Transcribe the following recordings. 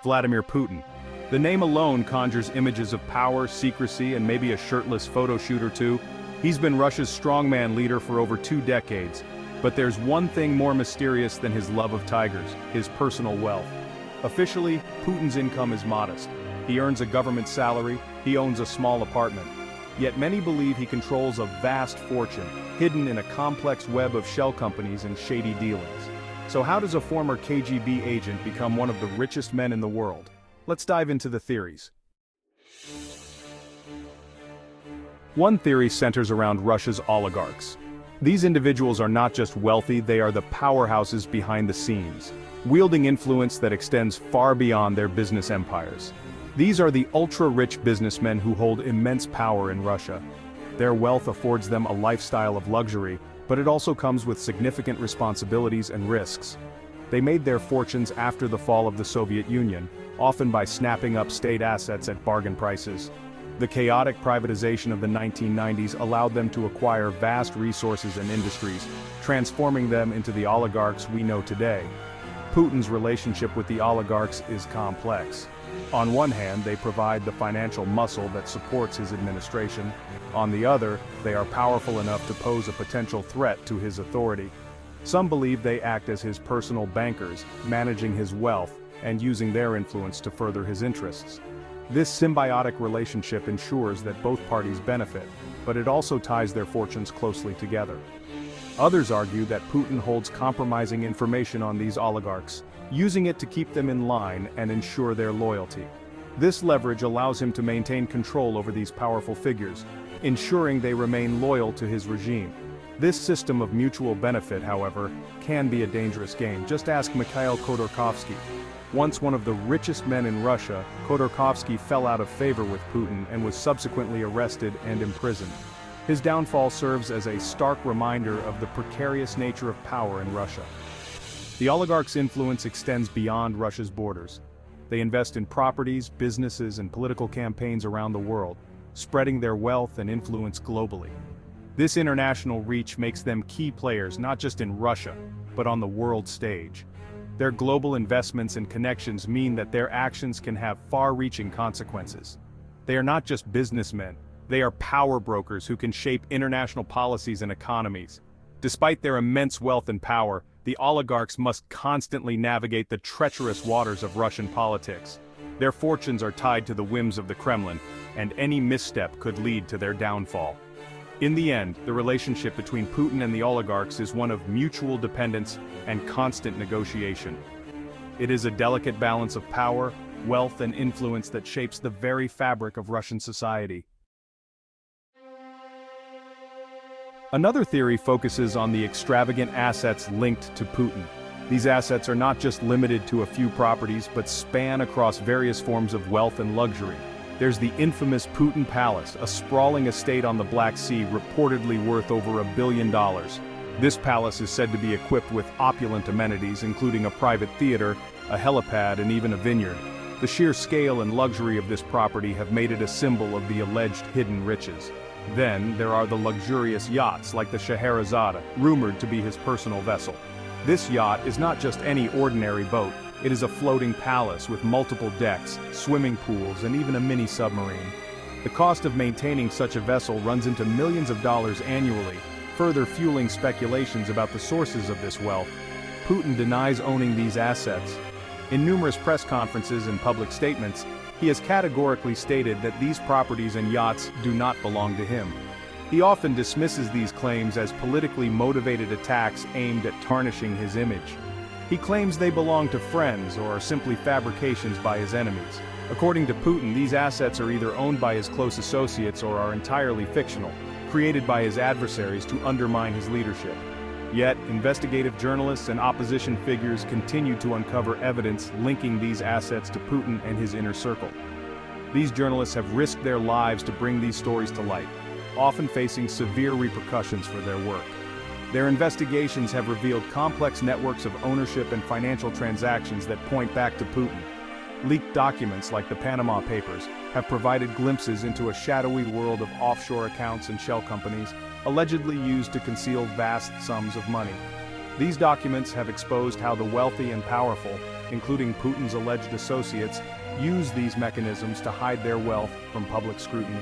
Vladimir Putin. The name alone conjures images of power, secrecy, and maybe a shirtless photo shoot or two. He's been Russia's strongman leader for over 2 decades. But there's one thing more mysterious than his love of tigers: his personal wealth. Officially, Putin's income is modest. He earns a government salary, he owns a small apartment. Yet many believe he controls a vast fortune, hidden in a complex web of shell companies and shady dealings. So how does a former KGB agent become one of the richest men in the world? Let's dive into the theories. One theory centers around Russia's oligarchs. These individuals are not just wealthy, they are the powerhouses behind the scenes, wielding influence that extends far beyond their business empires. These are the ultra-rich businessmen who hold immense power in Russia. Their wealth affords them a lifestyle of luxury, but it also comes with significant responsibilities and risks. They made their fortunes after the fall of the Soviet Union, often by snapping up state assets at bargain prices. The chaotic privatization of the 1990s allowed them to acquire vast resources and industries, transforming them into the oligarchs we know today. Putin's relationship with the oligarchs is complex. On one hand, they provide the financial muscle that supports his administration. On the other, they are powerful enough to pose a potential threat to his authority. Some believe they act as his personal bankers, managing his wealth and using their influence to further his interests. This symbiotic relationship ensures that both parties benefit, but it also ties their fortunes closely together. Others argue that Putin holds compromising information on these oligarchs, using it to keep them in line and ensure their loyalty. This leverage allows him to maintain control over these powerful figures, ensuring they remain loyal to his regime. This system of mutual benefit, however, can be a dangerous game. Just ask Mikhail Khodorkovsky. Once one of the richest men in Russia, Khodorkovsky fell out of favor with Putin and was subsequently arrested and imprisoned. His downfall serves as a stark reminder of the precarious nature of power in Russia. The oligarchs' influence extends beyond Russia's borders. They invest in properties, businesses, and political campaigns around the world, spreading their wealth and influence globally. This international reach makes them key players not just in Russia, but on the world stage. Their global investments and connections mean that their actions can have far-reaching consequences. They are not just businessmen, they are power brokers who can shape international policies and economies. Despite their immense wealth and power, the oligarchs must constantly navigate the treacherous waters of Russian politics. Their fortunes are tied to the whims of the Kremlin, and any misstep could lead to their downfall. In the end, the relationship between Putin and the oligarchs is one of mutual dependence and constant negotiation. It is a delicate balance of power, wealth, and influence that shapes the very fabric of Russian society. Another theory focuses on the extravagant assets linked to Putin. These assets are not just limited to a few properties, but span across various forms of wealth and luxury. There's the infamous Putin Palace, a sprawling estate on the Black Sea reportedly worth over $1 billion. This palace is said to be equipped with opulent amenities, including a private theater, a helipad, and even a vineyard. The sheer scale and luxury of this property have made it a symbol of the alleged hidden riches. Then, there are the luxurious yachts like the Scheherazade, rumored to be his personal vessel. This yacht is not just any ordinary boat. It is a floating palace with multiple decks, swimming pools, and even a mini submarine. The cost of maintaining such a vessel runs into millions of dollars annually, further fueling speculations about the sources of this wealth. Putin denies owning these assets. In numerous press conferences and public statements, he has categorically stated that these properties and yachts do not belong to him. He often dismisses these claims as politically motivated attacks aimed at tarnishing his image. He claims they belong to friends or are simply fabrications by his enemies. According to Putin, these assets are either owned by his close associates or are entirely fictional, created by his adversaries to undermine his leadership. Yet, investigative journalists and opposition figures continue to uncover evidence linking these assets to Putin and his inner circle. These journalists have risked their lives to bring these stories to light, often facing severe repercussions for their work. Their investigations have revealed complex networks of ownership and financial transactions that point back to Putin. Leaked documents like the Panama Papers have provided glimpses into a shadowy world of offshore accounts and shell companies, allegedly used to conceal vast sums of money. These documents have exposed how the wealthy and powerful, including Putin's alleged associates, use these mechanisms to hide their wealth from public scrutiny.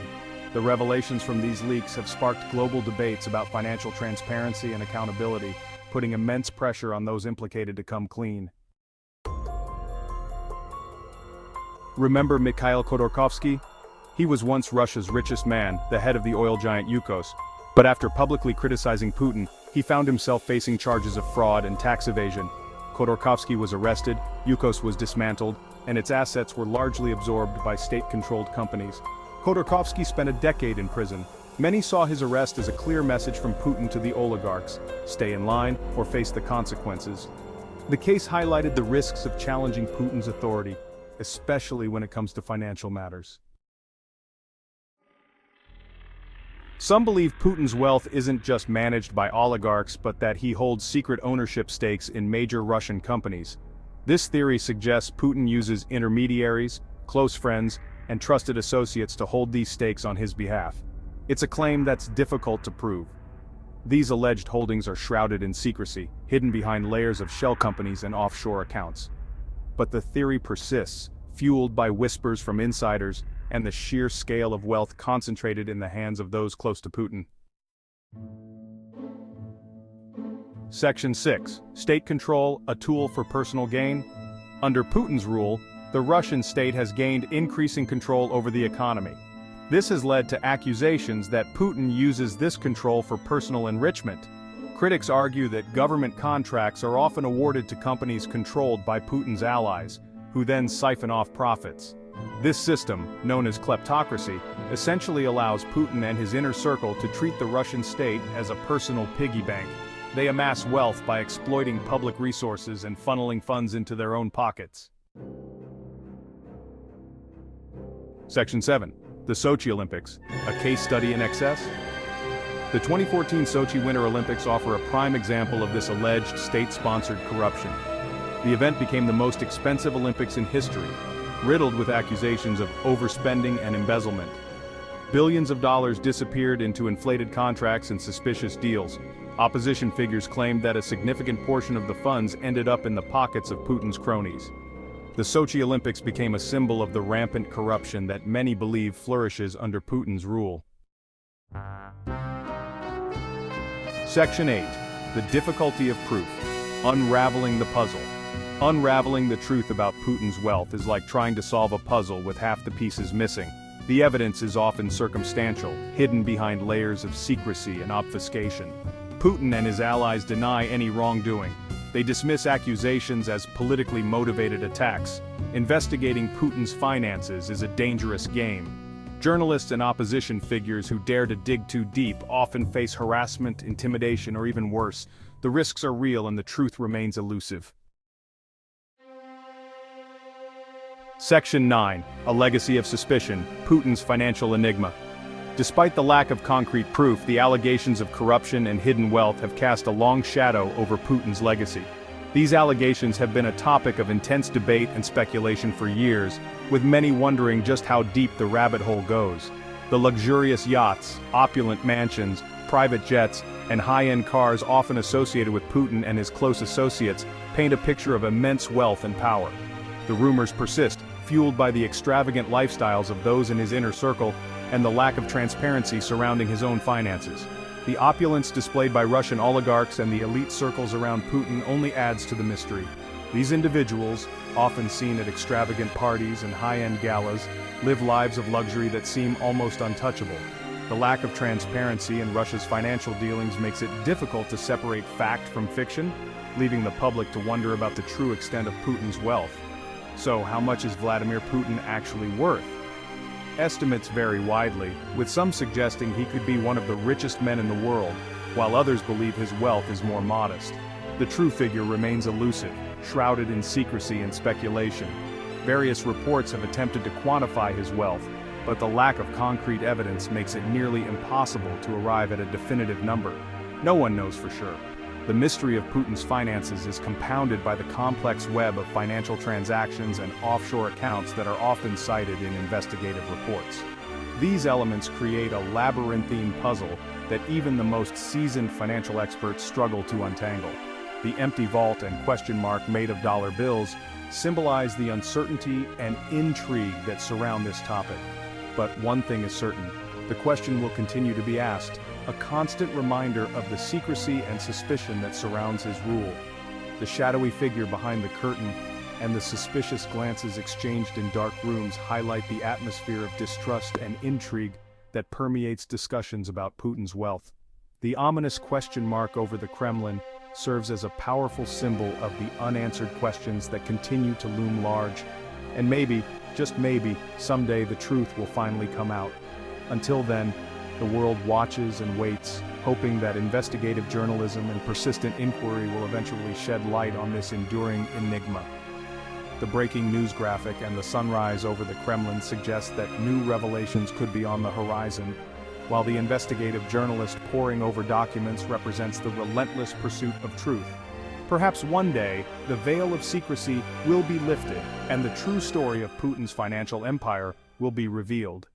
The revelations from these leaks have sparked global debates about financial transparency and accountability, putting immense pressure on those implicated to come clean. Remember Mikhail Khodorkovsky? He was once Russia's richest man, the head of the oil giant Yukos. But after publicly criticizing Putin, he found himself facing charges of fraud and tax evasion. Khodorkovsky was arrested, Yukos was dismantled, and its assets were largely absorbed by state-controlled companies. Khodorkovsky spent a decade in prison. Many saw his arrest as a clear message from Putin to the oligarchs: stay in line or face the consequences. The case highlighted the risks of challenging Putin's authority, especially when it comes to financial matters. Some believe Putin's wealth isn't just managed by oligarchs, but that he holds secret ownership stakes in major Russian companies. This theory suggests Putin uses intermediaries, close friends, and trusted associates to hold these stakes on his behalf. It's a claim that's difficult to prove. These alleged holdings are shrouded in secrecy, hidden behind layers of shell companies and offshore accounts. But the theory persists, fueled by whispers from insiders and the sheer scale of wealth concentrated in the hands of those close to Putin. Section 6. State control, a tool for personal gain. Under Putin's rule, the Russian state has gained increasing control over the economy. This has led to accusations that Putin uses this control for personal enrichment. Critics argue that government contracts are often awarded to companies controlled by Putin's allies, who then siphon off profits. This system, known as kleptocracy, essentially allows Putin and his inner circle to treat the Russian state as a personal piggy bank. They amass wealth by exploiting public resources and funneling funds into their own pockets. Section 7. The Sochi Olympics, a case study in excess? The 2014 Sochi Winter Olympics offer a prime example of this alleged state-sponsored corruption. The event became the most expensive Olympics in history, riddled with accusations of overspending and embezzlement. Billions of dollars disappeared into inflated contracts and suspicious deals. Opposition figures claimed that a significant portion of the funds ended up in the pockets of Putin's cronies. The Sochi Olympics became a symbol of the rampant corruption that many believe flourishes under Putin's rule. Section 8. The difficulty of proof. Unraveling the puzzle. Unraveling the truth about Putin's wealth is like trying to solve a puzzle with half the pieces missing. The evidence is often circumstantial, hidden behind layers of secrecy and obfuscation. Putin and his allies deny any wrongdoing. They dismiss accusations as politically motivated attacks. Investigating Putin's finances is a dangerous game. Journalists and opposition figures who dare to dig too deep often face harassment, intimidation, or even worse. The risks are real and the truth remains elusive. Section 9. A legacy of suspicion, Putin's financial enigma. Despite the lack of concrete proof, the allegations of corruption and hidden wealth have cast a long shadow over Putin's legacy. These allegations have been a topic of intense debate and speculation for years, with many wondering just how deep the rabbit hole goes. The luxurious yachts, opulent mansions, private jets, and high-end cars often associated with Putin and his close associates paint a picture of immense wealth and power. The rumors persist, fueled by the extravagant lifestyles of those in his inner circle and the lack of transparency surrounding his own finances. The opulence displayed by Russian oligarchs and the elite circles around Putin only adds to the mystery. These individuals, often seen at extravagant parties and high-end galas, live lives of luxury that seem almost untouchable. The lack of transparency in Russia's financial dealings makes it difficult to separate fact from fiction, leaving the public to wonder about the true extent of Putin's wealth. So, how much is Vladimir Putin actually worth? Estimates vary widely, with some suggesting he could be one of the richest men in the world, while others believe his wealth is more modest. The true figure remains elusive, shrouded in secrecy and speculation. Various reports have attempted to quantify his wealth, but the lack of concrete evidence makes it nearly impossible to arrive at a definitive number. No one knows for sure. The mystery of Putin's finances is compounded by the complex web of financial transactions and offshore accounts that are often cited in investigative reports. These elements create a labyrinthine puzzle that even the most seasoned financial experts struggle to untangle. The empty vault and question mark made of dollar bills symbolize the uncertainty and intrigue that surround this topic. But one thing is certain, the question will continue to be asked, a constant reminder of the secrecy and suspicion that surrounds his rule. The shadowy figure behind the curtain and the suspicious glances exchanged in dark rooms highlight the atmosphere of distrust and intrigue that permeates discussions about Putin's wealth. The ominous question mark over the Kremlin serves as a powerful symbol of the unanswered questions that continue to loom large. And maybe, just maybe, someday the truth will finally come out. Until then, the world watches and waits, hoping that investigative journalism and persistent inquiry will eventually shed light on this enduring enigma. The breaking news graphic and the sunrise over the Kremlin suggest that new revelations could be on the horizon, while the investigative journalist poring over documents represents the relentless pursuit of truth. Perhaps one day, the veil of secrecy will be lifted, and the true story of Putin's financial empire will be revealed.